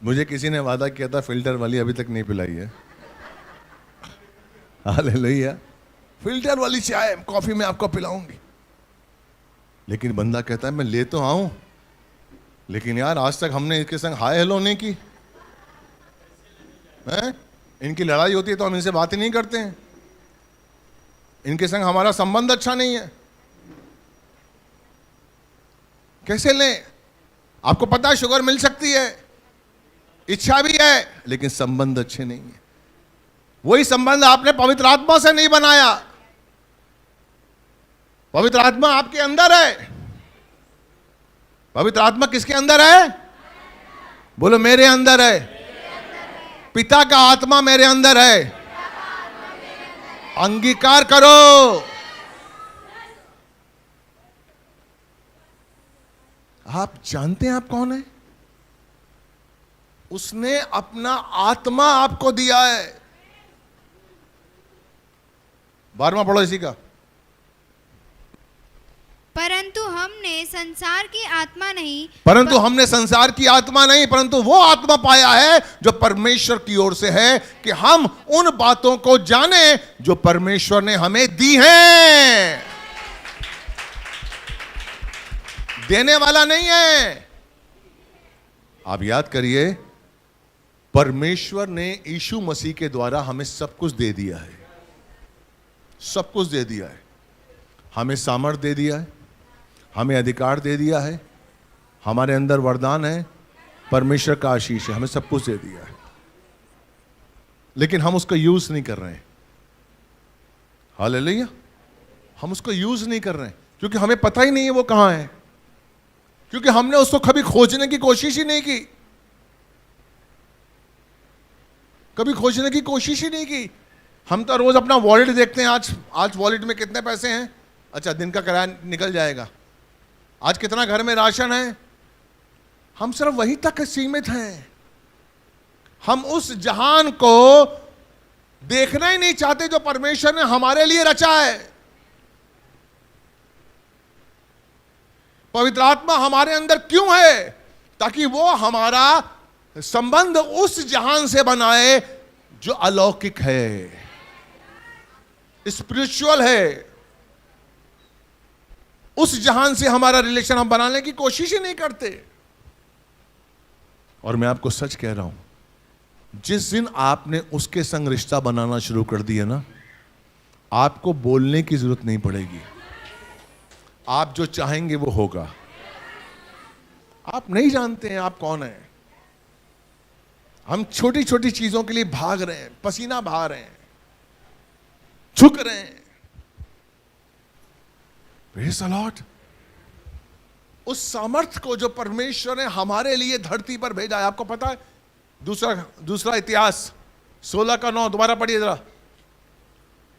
[SPEAKER 2] मुझे किसी ने वादा किया था फिल्टर वाली, अभी तक नहीं पिलाई है। हालेलुया। फिल्टर वाली चाय कॉफी में आपको पिलाऊंगी। लेकिन बंदा कहता है मैं ले तो आऊं, लेकिन यार आज तक हमने इसके संग हाय हेलो नहीं की है? इनकी लड़ाई होती है तो हम इनसे बात ही नहीं करते हैं, इनके संग हमारा संबंध अच्छा नहीं है, कैसे लें? आपको पता है शुगर मिल सकती है, इच्छा भी है, लेकिन संबंध अच्छे नहीं है। वही संबंध आपने पवित्र आत्मा से नहीं बनाया। पवित्र आत्मा आपके अंदर है। पवित्र आत्मा किसके अंदर है? बोलो मेरे अंदर है। पिता का आत्मा मेरे अंदर है। अंगीकार करो। आप जानते हैं आप कौन है? उसने अपना आत्मा आपको दिया है। 12वां पढ़ो इसी का।
[SPEAKER 1] परंतु हमने संसार की आत्मा नहीं, परंतु वो आत्मा पाया है जो परमेश्वर की ओर से है, कि हम उन बातों को जाने जो परमेश्वर ने हमें दी हैं। देने वाला नहीं है। आप याद करिए, परमेश्वर ने यीशु मसीह के द्वारा हमें सब कुछ दे दिया है। सब कुछ दे दिया है। हमें सामर्थ्य दे दिया है, हमें अधिकार दे दिया है, हमारे अंदर वरदान है, परमेश्वर का आशीष है, हमें सब कुछ दे दिया है, लेकिन हम उसका यूज नहीं कर रहे हैं। हालेलुया। हम उसको यूज नहीं कर रहे हैं क्योंकि हमें पता ही नहीं है वो कहां है, क्योंकि हमने उसको कभी खोजने की कोशिश ही नहीं की। कभी खोजने की कोशिश ही नहीं की। हम तो रोज अपना वॉलेट देखते हैं, आज वॉलेट में कितने पैसे हैं, अच्छा दिन का किराया निकल जाएगा, आज कितना घर में राशन है। हम सिर्फ वही तक सीमित हैं। हम उस जहान को देखना ही नहीं चाहते जो परमेश्वर ने हमारे लिए रचा है। पवित्र आत्मा हमारे अंदर क्यों है? ताकि वो हमारा संबंध उस जहान से बनाए जो अलौकिक है, स्पिरिचुअल है। उस जहान से हमारा रिलेशन हम बनाने की कोशिश ही नहीं करते। और मैं आपको सच कह रहा हूं, जिस दिन आपने उसके संग रिश्ता बनाना शुरू कर दिया ना, आपको बोलने की जरूरत नहीं पड़ेगी। आप जो चाहेंगे वो होगा। आप नहीं जानते हैं आप कौन हैं। हम छोटी छोटी चीजों के लिए भाग रहे हैं, पसीना बहा रहे हैं, झुक रहे हैं। Praise the Lord। उस सामर्थ्य को जो परमेश्वर ने हमारे लिए धरती पर भेजा है। आपको पता है दूसरा इतिहास
[SPEAKER 2] 16:9 दोबारा पढ़िए जरा।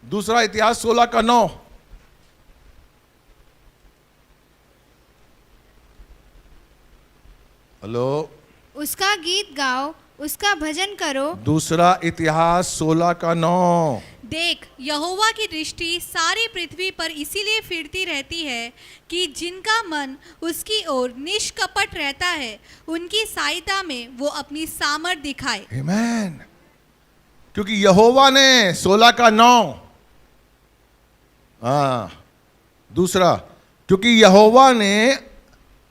[SPEAKER 2] दूसरा इतिहास 16:9। हेलो,
[SPEAKER 4] उसका गीत गाओ, उसका भजन करो।
[SPEAKER 2] दूसरा इतिहास 16:9।
[SPEAKER 3] देख, यहोवा की दृष्टि सारी पृथ्वी पर इसीलिए फिरती रहती है कि जिनका मन उसकी ओर निष्कपट रहता है, उनकी सहायता में वो अपनी सामर्थ दिखाए।
[SPEAKER 2] आमीन। क्योंकि यहोवा ने 16:9। दूसरा, क्योंकि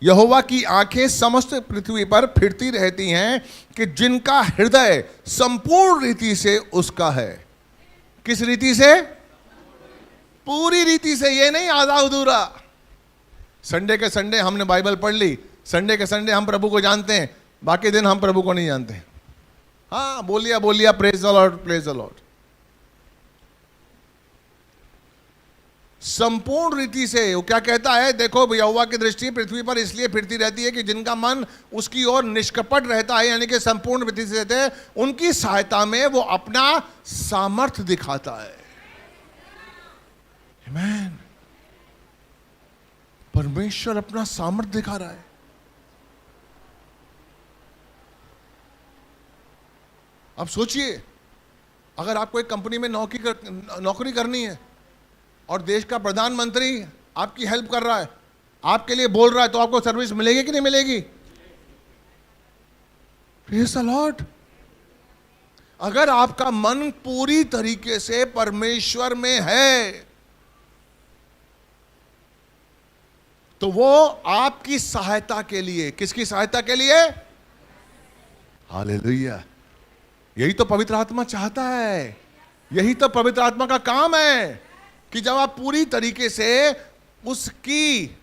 [SPEAKER 2] यहोवा की आंखें समस्त पृथ्वी पर फिरती रहती हैं कि जिनका हृदय संपूर्ण रीति से उसका है। किस रीति से? पूरी रीति से, ये नहीं आधा अधूरा। संडे के संडे हमने बाइबल पढ़ ली, संडे के संडे हम प्रभु को जानते हैं, बाकी दिन हम प्रभु को नहीं जानते। हाँ, बोलिया praise the Lord, praise the Lord. संपूर्ण रीति से वो क्या कहता है? देखो, यहोवा की दृष्टि पृथ्वी पर इसलिए फिरती रहती है कि जिनका मन उसकी ओर निष्कपट रहता है, यानी कि संपूर्ण रीति से रहते हैं, उनकी सहायता में वो अपना सामर्थ्य दिखाता है। आमीन। परमेश्वर अपना सामर्थ्य दिखा रहा है। अब सोचिए, अगर आपको एक कंपनी में नौकरी करनी है और देश का प्रधानमंत्री आपकी हेल्प कर रहा है, आपके लिए बोल रहा है, तो आपको सर्विस मिलेगी कि नहीं मिलेगी? Praise the Lord. अगर आपका मन पूरी तरीके से परमेश्वर में है, तो वो आपकी सहायता के लिए, किसकी सहायता के लिए? हालेलुया। यही तो पवित्र आत्मा चाहता है, यही तो पवित्र आत्मा का काम है कि जब आप पूरी तरीके से उसकी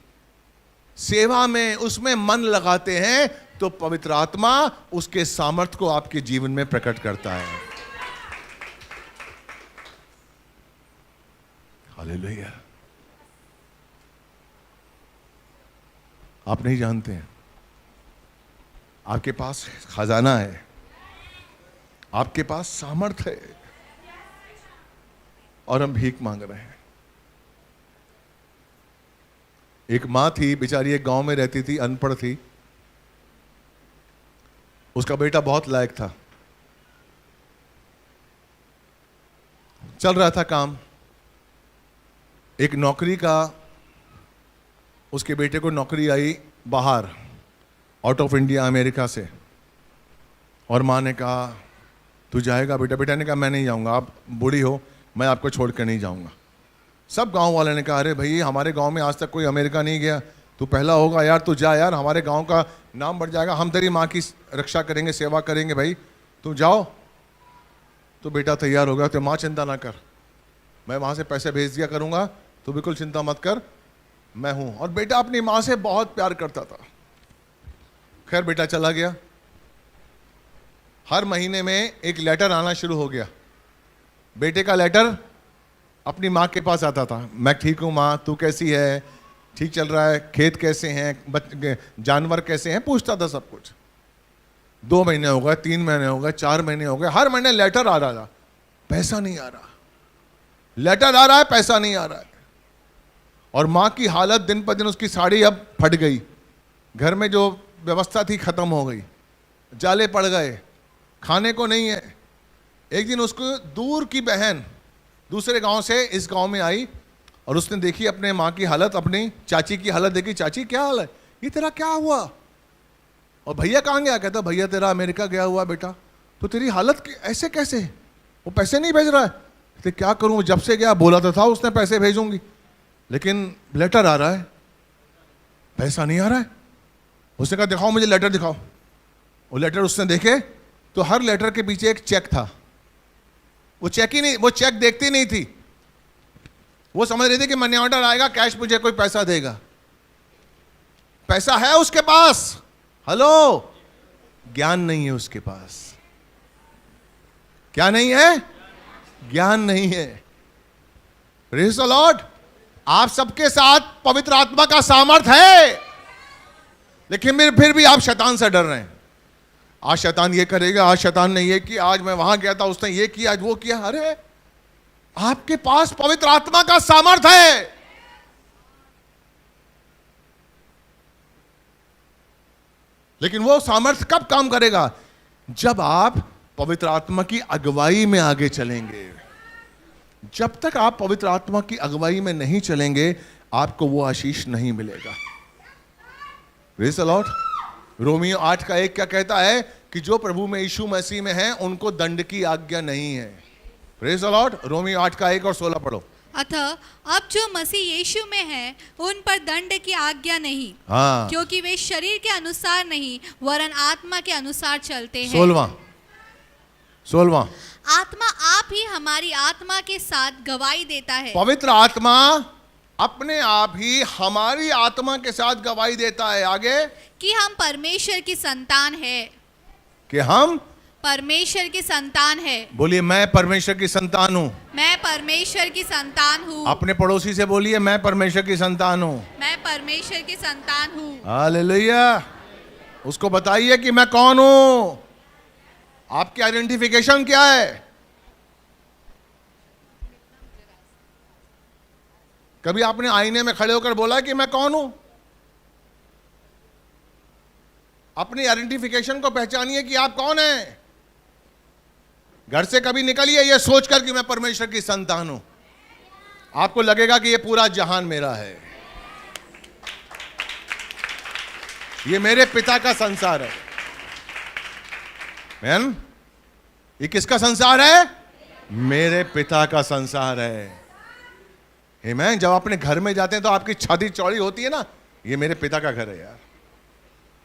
[SPEAKER 2] सेवा में, उसमें मन लगाते हैं, तो पवित्र आत्मा उसके सामर्थ्य को आपके जीवन में प्रकट करता है। हालेलुया। आप नहीं जानते हैं, आपके पास खजाना है, आपके पास सामर्थ्य है, और हम भीख मांग रहे हैं। एक माँ थी, बेचारी एक गांव में रहती थी, अनपढ़ थी। उसका बेटा बहुत लायक था, चल रहा था काम। एक नौकरी का, उसके बेटे को नौकरी आई बाहर, आउट ऑफ इंडिया, अमेरिका से। और माँ ने कहा, तू जाएगा बेटा? बेटा ने कहा, मैं नहीं जाऊंगा, आप बूढ़ी हो, मैं आपको छोड़ कर नहीं जाऊंगा। सब गांव वाले ने कहा, अरे भाई, हमारे गांव में आज तक कोई अमेरिका नहीं गया, तू पहला होगा यार, तू जा यार, हमारे गांव का नाम बढ़ जाएगा, हम तेरी माँ की रक्षा करेंगे, सेवा करेंगे, भाई तू जाओ। तो बेटा तैयार हो गया, तो माँ चिंता ना कर, मैं वहाँ से पैसे भेज दिया करूँगा, तू बिल्कुल चिंता मत कर, मैं हूँ। और बेटा अपनी माँ से बहुत प्यार करता था। खैर बेटा चला गया। हर महीने में एक लेटर आना शुरू हो गया। बेटे का लेटर अपनी माँ के पास आता था, मैं ठीक हूँ माँ, तू कैसी है, ठीक चल रहा है, खेत कैसे हैं, जानवर कैसे हैं, पूछता था सब कुछ। 2 महीने हो गए, 3 महीने हो गए, 4 महीने हो गए, हर महीने लेटर आ रहा था, पैसा नहीं आ रहा। लेटर आ रहा है, पैसा नहीं आ रहा है। और माँ की हालत दिन पर दिन, उसकी साड़ी अब फट गई, घर में जो व्यवस्था थी खत्म हो गई, जाले पड़ गए, खाने को नहीं है। एक दिन उसको दूर की बहन दूसरे गांव से इस गांव में आई, और उसने देखी अपने माँ की हालत, अपनी चाची की हालत देखी। चाची क्या हाल है, ये तेरा क्या हुआ? और भैया कहाँ गया? कहता भैया तेरा अमेरिका गया हुआ बेटा। तो तेरी हालत ऐसे कैसे? वो पैसे नहीं भेज रहा है। कहते क्या करूँ, जब से गया बोला तो था उसने पैसे भेजूंगी, लेकिन लेटर आ रहा है, पैसा नहीं आ रहा है। उसने कहा दिखाओ मुझे लेटर दिखाओ। वो लेटर उसने देखे तो हर लेटर के पीछे एक चेक था। वो चेक ही नहीं, वो चेक देखती नहीं थी, वो समझ रही थी कि मनी ऑर्डर आएगा, कैश मुझे कोई पैसा देगा। पैसा है उसके पास, हेलो, ज्ञान नहीं है उसके पास। क्या नहीं है? ज्ञान नहीं है। Praise the Lord. आप सबके साथ पवित्र आत्मा का सामर्थ है, लेकिन फिर भी आप शैतान से डर रहे हैं। आज शैतान ये करेगा, आज शैतान ने ये किया, आज मैं वहां गया था उसने ये किया, आज वो किया। अरे आपके पास पवित्र आत्मा का सामर्थ्य है। लेकिन वो सामर्थ्य कब काम करेगा? जब आप पवित्र आत्मा की अगुवाई में आगे चलेंगे। जब तक आप पवित्र आत्मा की अगुवाई में नहीं चलेंगे, आपको वो आशीष नहीं मिलेगा। Praise the Lord. रोमियो 8:1 क्या कहता है कि जो प्रभु में यीशु मसीह में है उनको दंड की आज्ञा नहीं है। Praise the Lord. रोमियो 8:1 और 16 पढ़ो।
[SPEAKER 3] अतः अब जो मसीह यीशु में है उन पर दंड की आज्ञा नहीं,
[SPEAKER 2] हाँ,
[SPEAKER 3] क्योंकि वे शरीर के अनुसार नहीं वरन आत्मा के अनुसार चलते हैं।
[SPEAKER 2] 16वां
[SPEAKER 3] आत्मा आप ही हमारी आत्मा के साथ गवाही देता है।
[SPEAKER 2] पवित्र आत्मा अपने आप ही हमारी आत्मा के साथ गवाही देता है। आगे
[SPEAKER 3] कि हम परमेश्वर की संतान है।
[SPEAKER 2] कि हम
[SPEAKER 3] परमेश्वर की संतान है।
[SPEAKER 2] बोलिए मैं परमेश्वर की संतान हूं।
[SPEAKER 3] मैं परमेश्वर की संतान हूँ।
[SPEAKER 2] अपने पड़ोसी से बोलिए मैं परमेश्वर की संतान हूं।
[SPEAKER 3] मैं परमेश्वर की संतान हूँ।
[SPEAKER 2] हालेलुया। उसको बताइए कि मैं कौन हूं। आपकी आइडेंटिफिकेशन क्या है? कभी आपने आईने में खड़े होकर बोला कि मैं कौन हूं? अपनी आइडेंटिफिकेशन को पहचानिए कि आप कौन हैं। घर से कभी निकलिए ये सोचकर कि मैं परमेश्वर की संतान हूं। आपको लगेगा कि ये पूरा जहान मेरा है, ये मेरे पिता का संसार है। मैन, ये किसका संसार है? मेरे पिता का संसार है। आमीन। जब अपने घर में जाते हैं तो आपकी छाती चौड़ी होती है ना, ये मेरे पिता का घर है यार,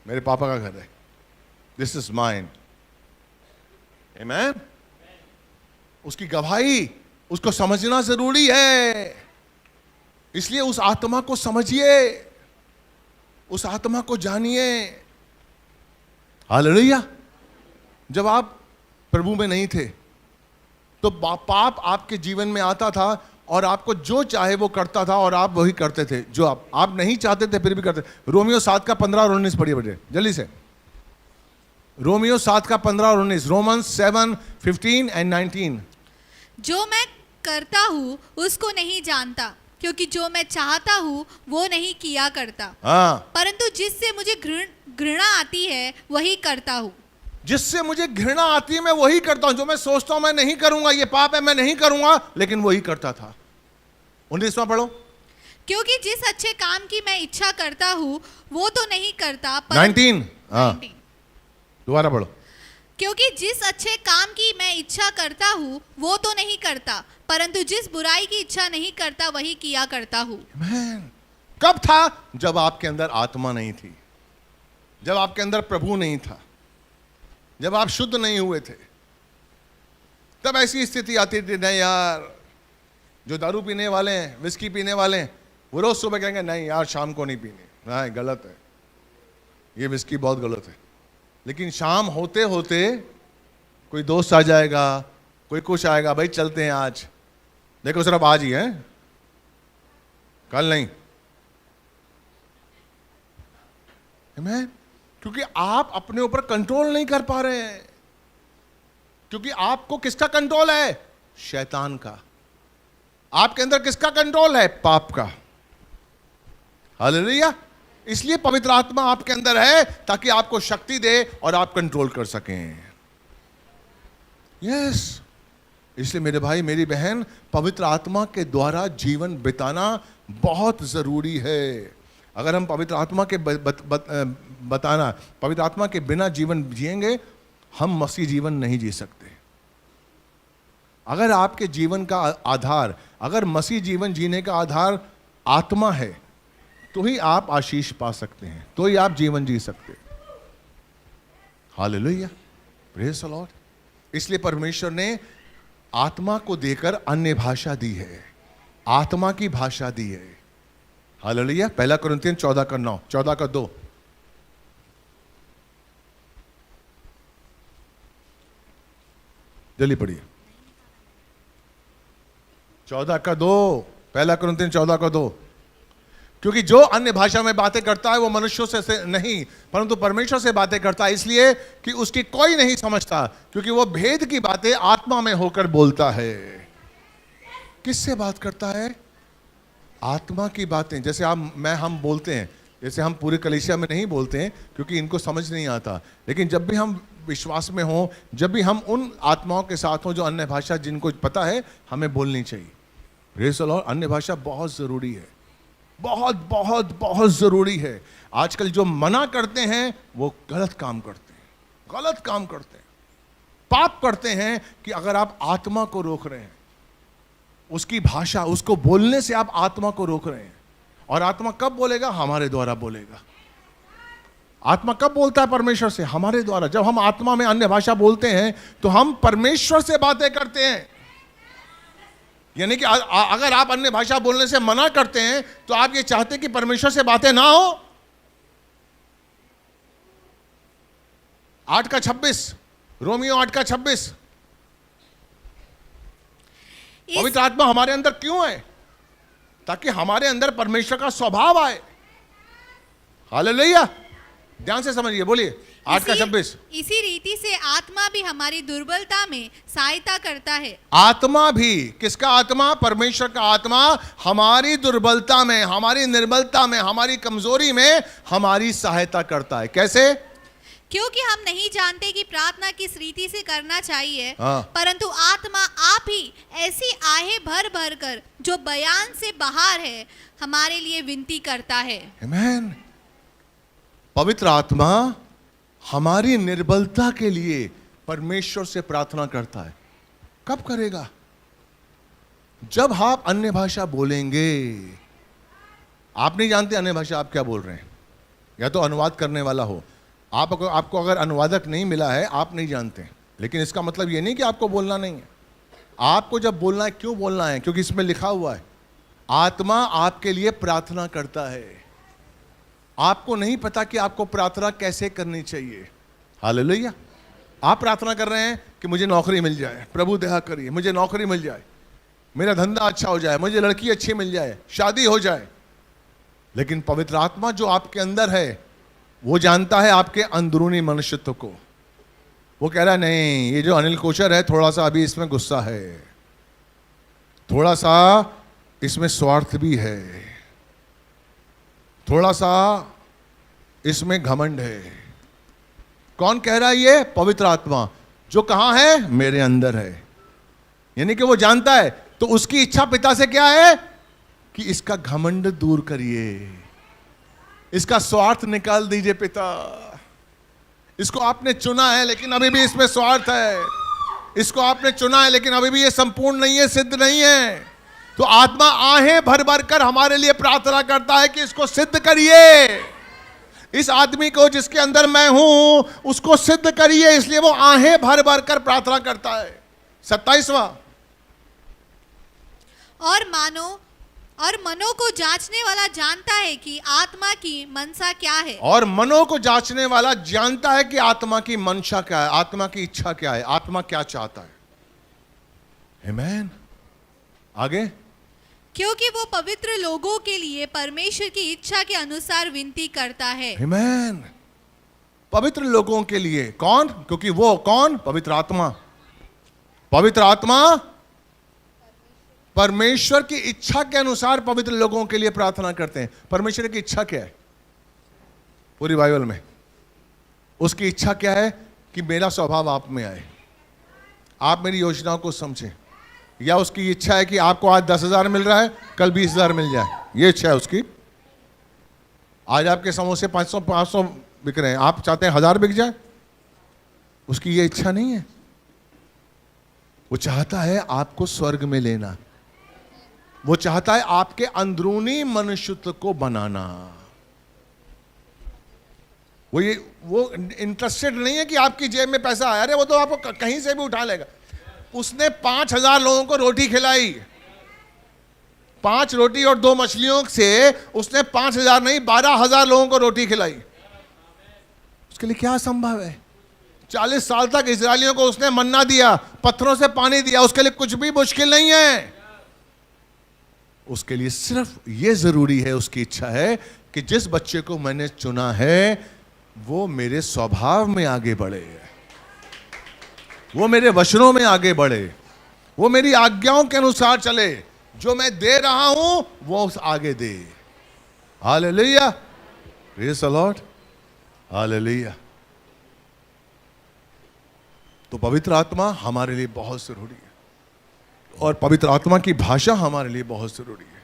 [SPEAKER 2] मेरे पापा का घर है, दिस इज माइन। आमीन। उसकी गवाही, उसको समझना जरूरी है। इसलिए उस आत्मा को समझिए, उस आत्मा को जानिए। हालेलुया। जब आप प्रभु में नहीं थे तो पाप आपके जीवन में आता था और आपको जो चाहे वो करता था और आप वही करते थे जो आप नहीं चाहते थे फिर भी करते। रोमियो 7:15 और 19 पढ़िए बड़े जल्दी से। रोमियो 7:15 और 19। Romans 7:15 and 19।
[SPEAKER 3] जो मैं करता हूँ उसको नहीं जानता, क्योंकि जो मैं चाहता हूँ वो नहीं किया करता,
[SPEAKER 2] हाँ,
[SPEAKER 3] परंतु जिससे मुझे घृणा आती है वही करता हूँ।
[SPEAKER 2] जिससे मुझे घृणा आती है मैं वही करता हूं। जो मैं सोचता हूं मैं नहीं करूंगा, ये पाप है, मैं नहीं करूंगा, लेकिन वही करता था। 19वां पढ़ो।
[SPEAKER 3] क्योंकि जिस अच्छे काम की मैं इच्छा करता हूँ वो तो नहीं करता,
[SPEAKER 2] 19, हाँ,
[SPEAKER 3] 19।
[SPEAKER 2] दोबारा पढ़ो।
[SPEAKER 3] क्योंकि जिस अच्छे काम की मैं इच्छा करता हूँ वो तो नहीं करता, परंतु जिस बुराई की इच्छा नहीं करता वही किया करता हूँ।
[SPEAKER 2] कब था? जब आपके अंदर आत्मा नहीं थी, जब आपके अंदर प्रभु नहीं था, जब आप शुद्ध नहीं हुए थे, तब ऐसी स्थिति आती थी। नहीं यार, जो दारू पीने वाले हैं, विस्की पीने वाले हैं, वो रोज सुबह कहेंगे नहीं यार शाम को नहीं पीनी, नहीं गलत है, ये विस्की बहुत गलत है। लेकिन शाम होते होते कोई दोस्त आ जाएगा, कोई कुछ आएगा, भाई चलते हैं आज, देखो सिर्फ आज ही है, कल नहीं। आमीन। क्योंकि आप अपने ऊपर कंट्रोल नहीं कर पा रहे हैं। क्योंकि आपको किसका कंट्रोल है? शैतान का। आपके अंदर किसका कंट्रोल है? पाप का। हालेलुया। इसलिए पवित्र आत्मा आपके अंदर है ताकि आपको शक्ति दे और आप कंट्रोल कर सकें। यस। इसलिए मेरे भाई मेरी बहन, पवित्र आत्मा के द्वारा जीवन बिताना बहुत जरूरी है। अगर हम पवित्र आत्मा के पवित्र आत्मा के बिना जीवन जिएंगे, हम मसीह जीवन नहीं जी सकते। अगर आपके जीवन का आधार, अगर मसीह जीवन जीने का आधार आत्मा है, तो ही आप आशीष पा सकते हैं, तो ही आप जीवन जी सकते हैं। Hallelujah, praise the Lord. इसलिए परमेश्वर ने आत्मा को देकर अन्य भाषा दी है, आत्मा की भाषा दी है। हालेलुया। 1 कुरिन्थियन 14:9, 14:2। जल्दी पढ़िए। 14:2, 1 कुरिन्थियन 14:2। क्योंकि जो अन्य भाषा में बातें करता है वो मनुष्यों से नहीं परंतु परमेश्वर से बातें करता है, इसलिए कि उसकी कोई नहीं समझता, क्योंकि वो भेद की बातें आत्मा में होकर बोलता है। किससे बात करता है? आत्मा की बातें। जैसे हम बोलते हैं, जैसे हम पूरे कलीसिया में नहीं बोलते हैं क्योंकि इनको समझ नहीं आता, लेकिन जब भी हम विश्वास में हो, जब भी हम उन आत्माओं के साथ हों जो अन्य भाषा जिनको पता है, हमें बोलनी चाहिए। Praise the Lord. अन्य भाषा बहुत ज़रूरी है, बहुत बहुत बहुत ज़रूरी है। आजकल जो मना करते हैं वो गलत काम करते हैं, गलत काम करते हैं, पाप करते हैं कि अगर आप आत्मा को रोक रहे हैं, उसकी भाषा, उसको बोलने से आप आत्मा को रोक रहे हैं। और आत्मा कब बोलेगा? हमारे द्वारा बोलेगा। आत्मा कब बोलता है परमेश्वर से? हमारे द्वारा। जब हम आत्मा में अन्य भाषा बोलते हैं तो हम परमेश्वर से बातें करते हैं। यानी कि अगर आप अन्य भाषा बोलने से मना करते हैं तो आप ये चाहते हैं कि परमेश्वर से बातें ना हो। 8:26 रोमियो 8:26। पवित्र आत्मा हमारे अंदर क्यों है? ताकि हमारे अंदर परमेश्वर का स्वभाव आए। हालेलुया। ध्यान से समझिए, बोलिए। 8:26।
[SPEAKER 3] इसी रीति से आत्मा भी हमारी दुर्बलता में सहायता करता है।
[SPEAKER 2] आत्मा भी, किसका आत्मा? परमेश्वर का आत्मा हमारी दुर्बलता में, हमारी निर्बलता में, हमारी कमजोरी में हमारी सहायता करता है। कैसे?
[SPEAKER 3] क्योंकि हम नहीं जानते कि प्रार्थना किस रीति से करना चाहिए,
[SPEAKER 2] हाँ।
[SPEAKER 3] परंतु आत्मा आप ही ऐसी आहें भर भर कर जो बयान से बाहर है हमारे लिए विनती करता है।
[SPEAKER 2] आमीन। पवित्र आत्मा हमारी निर्बलता के लिए परमेश्वर से प्रार्थना करता है। कब करेगा? जब आप अन्य भाषा बोलेंगे। आप नहीं जानते अन्य भाषा आप क्या बोल रहे हैं, या तो अनुवाद करने वाला हो। आपको अगर अनुवादक नहीं मिला है, आप नहीं जानते, लेकिन इसका मतलब ये नहीं कि आपको बोलना नहीं है। आपको जब बोलना है, क्यों बोलना है? क्योंकि इसमें लिखा हुआ है आत्मा आपके लिए प्रार्थना करता है। आपको नहीं पता कि आपको प्रार्थना कैसे करनी चाहिए। हालेलुया। आप प्रार्थना कर रहे हैं कि मुझे नौकरी मिल जाए, प्रभु दया करिए मुझे नौकरी मिल जाए, मेरा धंधा अच्छा हो जाए, मुझे लड़की अच्छी मिल जाए, शादी हो जाए। लेकिन पवित्र आत्मा जो आपके अंदर है वो जानता है आपके अंदरूनी मनुष्यत्व को। वो कह रहा है नहीं, ये जो अनिल कोचर है थोड़ा सा अभी इसमें गुस्सा है, थोड़ा सा इसमें स्वार्थ भी है, थोड़ा सा इसमें घमंड है। कौन कह रहा है ये? पवित्र आत्मा, जो कहां है? मेरे अंदर है। यानी कि वो जानता है। तो उसकी इच्छा पिता से क्या है? कि इसका घमंड दूर करिए, इसका स्वार्थ निकाल दीजिए। पिता, इसको आपने चुना है लेकिन अभी भी इसमें स्वार्थ है। इसको आपने चुना है लेकिन अभी भी ये संपूर्ण नहीं है, सिद्ध नहीं है। तो आत्मा आहें भर भर कर हमारे लिए प्रार्थना करता है कि इसको सिद्ध करिए, इस आदमी को जिसके अंदर मैं हूं उसको सिद्ध करिए। इसलिए वो आहें भर भर कर प्रार्थना करता है। 27वां।
[SPEAKER 3] और मनो को जांचने वाला जानता है कि आत्मा की मनसा क्या है।
[SPEAKER 2] और मनो को जांचने वाला जानता है कि आत्मा की मंशा क्या है, आत्मा की इच्छा क्या है, आत्मा क्या चाहता है। आमीन। आगे।
[SPEAKER 3] क्योंकि वो पवित्र लोगों के लिए परमेश्वर की इच्छा के अनुसार विनती करता है।
[SPEAKER 2] आमीन। पवित्र लोगों के लिए। कौन? क्योंकि वो कौन? पवित्र आत्मा। पवित्र आत्मा परमेश्वर की इच्छा के अनुसार पवित्र लोगों के लिए प्रार्थना करते हैं। परमेश्वर की इच्छा क्या है पूरी बाइबल में? उसकी इच्छा क्या है? कि मेरा स्वभाव आप में आए, आप मेरी योजनाओं को समझें। या उसकी इच्छा है कि आपको आज 10,000 मिल रहा है, कल 20,000 मिल जाए, ये इच्छा है उसकी। आज आपके समोसे 500 बिक रहे हैं, आप चाहते हैं 1000 बिक जाए। उसकी ये इच्छा नहीं है। वो चाहता है आपको स्वर्ग में लेना। वो चाहता है आपके अंदरूनी मनुष्यत्व को बनाना। वो इंटरेस्टेड नहीं है कि आपकी जेब में पैसा आया, अरे वो तो आपको कहीं से भी उठा लेगा। उसने 5,000 लोगों को रोटी खिलाई। 5 रोटी और 2 मछलियों से उसने 5,000 नहीं 12,000 लोगों को रोटी खिलाई। उसके लिए क्या संभव है? 40 साल तक इस्राएलियों को उसने मन्ना दिया, पत्थरों से पानी दिया। उसके लिए कुछ भी मुश्किल नहीं है।
[SPEAKER 1] उसके लिए सिर्फ ये जरूरी है, उसकी इच्छा है कि जिस बच्चे को मैंने चुना है वो मेरे स्वभाव में आगे बढ़े, वो मेरे वचनों में आगे बढ़े, वो मेरी आज्ञाओं के अनुसार चले, जो मैं दे रहा हूं वो उस आगे दे। Hallelujah, praise the Lord, hallelujah. तो पवित्र आत्मा हमारे लिए बहुत जरूरी है और पवित्र आत्मा की भाषा हमारे लिए बहुत जरूरी है।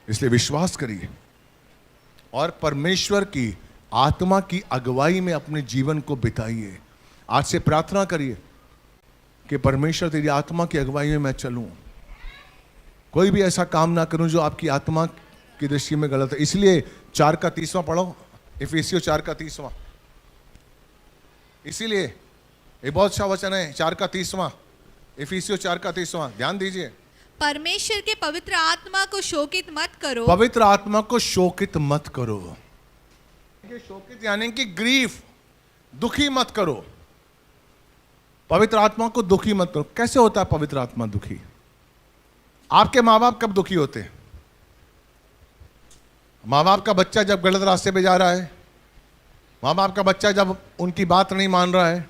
[SPEAKER 1] इसलिए विश्वास करिए और परमेश्वर की आत्मा की अगुवाई में अपने जीवन को बिताइए। आज से प्रार्थना करिए कि परमेश्वर तेरी आत्मा की अगुवाई में मैं चलूं, कोई भी ऐसा काम ना करूं जो आपकी आत्मा की दृष्टि में गलत है। इसलिए 4:30 पढ़ो, इफिसियों 4:30। इसीलिए ये बहुत अच्छा वचन है, 4:30, इफिसियों 4:30, ध्यान दीजिए।
[SPEAKER 3] परमेश्वर के पवित्र आत्मा को शोकित मत करो।
[SPEAKER 1] पवित्र आत्मा को शोकित मत करो। शोकित यानी कि ग्रीफ, दुखी मत करो। पवित्र आत्मा को दुखी मत करो। कैसे होता है पवित्र आत्मा दुखी? आपके माँ बाप कब दुखी होते हैं? माँ बाप का बच्चा जब गलत रास्ते पे जा रहा है, माँ बाप का बच्चा जब उनकी बात नहीं मान रहा है,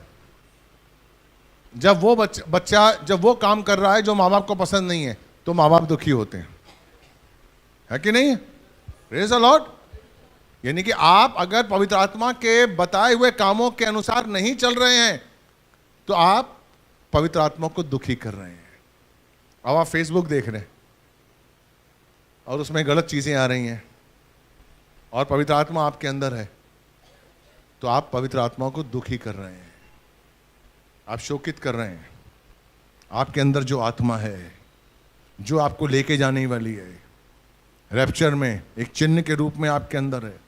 [SPEAKER 1] जब वो बच्चा जब वो काम कर रहा है जो माँ बाप को पसंद नहीं है, तो माँ बाप दुखी होते हैं, है कि नहीं? Praise the Lord. यानी कि आप अगर पवित्र आत्मा के बताए हुए कामों के अनुसार नहीं चल रहे हैं तो आप पवित्र आत्मा को दुखी कर रहे हैं। अब आप फेसबुक देख रहे हैं और उसमें गलत चीजें आ रही हैं और पवित्र आत्मा आपके अंदर है, तो आप पवित्र आत्मा को दुखी कर रहे हैं, आप शोकित कर रहे हैं। आपके अंदर जो आत्मा है, जो आपको लेके जाने वाली है रैप्चर में, एक चिन्ह के रूप में आपके अंदर है।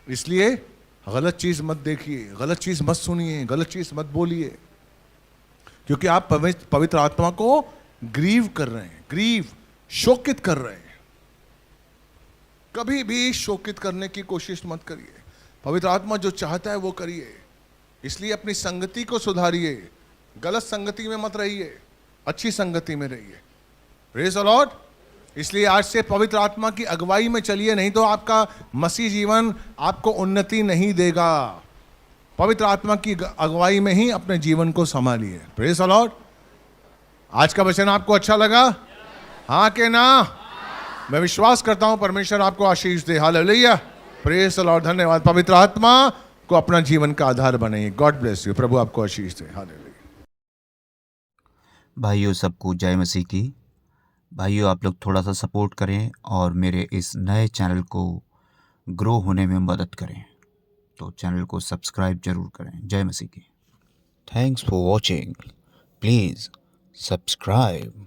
[SPEAKER 1] इसलिए गलत चीज मत देखिए, गलत चीज मत सुनिए, गलत चीज मत बोलिए, क्योंकि आप पवित्र आत्मा को ग्रीव कर रहे हैं, ग्रीव, शोकित कर रहे हैं। कभी भी शोकित करने की कोशिश मत करिए। पवित्र आत्मा जो चाहता है वो करिए। इसलिए अपनी संगति को सुधारिए, गलत संगति में मत रहिए, अच्छी संगति में रहिए। Praise the Lord. इसलिए आज से पवित्र आत्मा की अगुवाई में चलिए, नहीं तो आपका मसीह जीवन आपको उन्नति नहीं देगा। पवित्र आत्मा की अगुवाई में ही अपने जीवन को संभालिए। Praise the Lord. आज का वचन आपको अच्छा लगा? हाँ के ना? मैं विश्वास करता हूं परमेश्वर आपको आशीष दे। Hallelujah, praise the Lord. धन्यवाद। पवित्र आत्मा को अपना जीवन का आधार बनाइए। God bless you. प्रभु आपको आशीष दे। हालेलुया।
[SPEAKER 5] भाइयों सबको जय मसीह की। भाइयों आप लोग थोड़ा सा सपोर्ट करें और मेरे इस नए चैनल को ग्रो होने में मदद करें, तो चैनल को सब्सक्राइब जरूर करें। जय मसीह की। Thanks for watching. Please subscribe.